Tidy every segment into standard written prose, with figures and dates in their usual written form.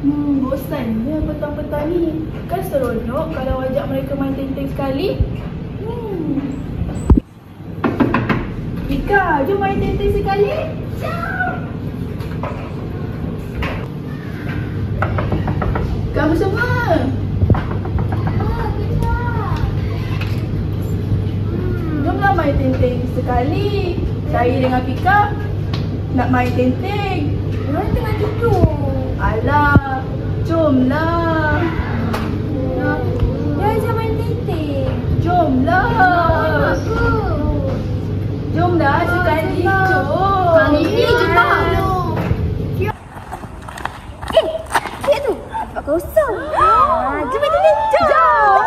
Bosannya petang-petang ni. Kan seronok kalau ajak mereka main tenteng sekali. Ika, jom main tenteng sekali. Jom. Kamu semua. Jomlah main tenteng sekali. Saya dengan Pika nak main tenteng. Orang tengah tidur. Alah, jomlah. Dah ajak main tenteng. Jomlah. Jomlah sekali. Jom. Kali ni kita. Siap tu. Tempat kosong. Jom main tenteng. Jom.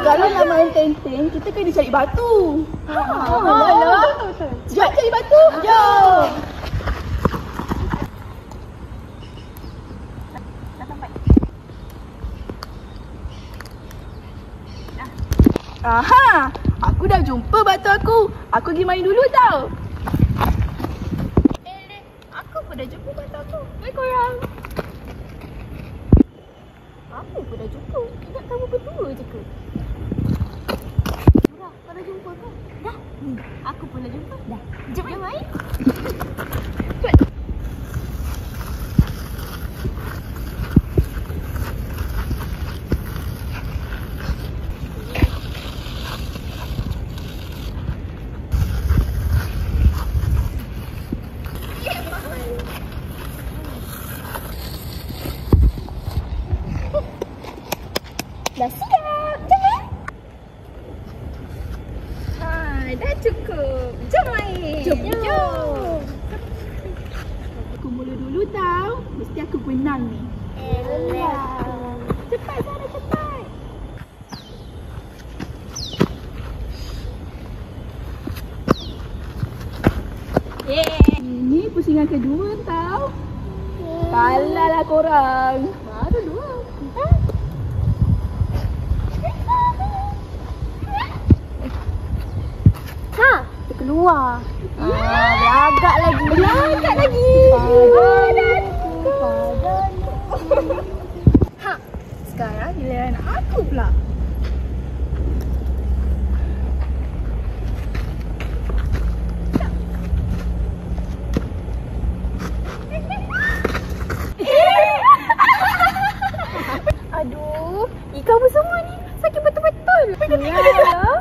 Kalau nak main tenteng, kita kena cari batu. Alah. Jom cari batu. Jom. Aha, aku dah jumpa batu aku. Aku pergi main dulu tau. Aku pun dah jumpa batu aku. Hai korang. Apa pun dah jumpa? Ingat kamu berdua je ke? Nora, kau dah jumpa ke? Dah. Aku pun dah jumpa. Dah. Jom main. Dah siap. Jom. Dah cukup. Jom main. Jom. Aku mula dulu tau. Mesti aku menang ni. Cepat Sarah, cepat. Ini pusingan kedua tau. Kalah lah korang. Baru dua. Ha, dia keluar. Beragak lagi. Ha, sekarang giliran aku pula. Aduh, ikan semua ni sakit betul-betul. Ya.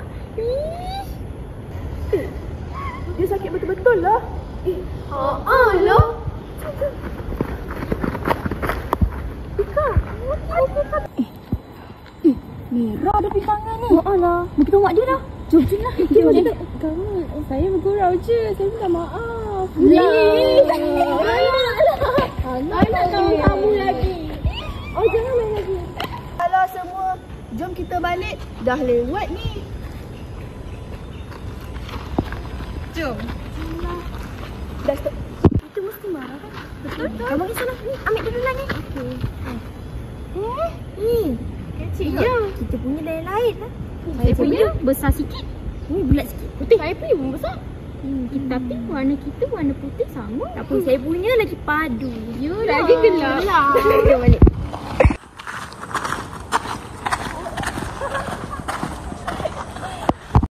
Dia sakit betul-betul lah. Lah. Ika, Merah ada pisangan ni. lah. Kita tengok dia dah. Jom lah. Kamu, saya bergurau je. Saya minta maaf. Nak tahu kamu lagi. Oh, jangan main lagi. Kalau semua, jom kita balik. Dah lewat ni. Jom. Dah stop. Kita mesti marah kan? Betul? Kamu pergi sana. Ni, ambil dulu ni. Okey. Ni. Kecil Ya, kita punya lain-lain lah. Saya punya besar sikit. Ni bulat sikit. Putih. Saya punya pun besar. Tapi warna kita warna putih sama. Tak apa, saya punya lagi padu. Lagi gelap. Jom balik.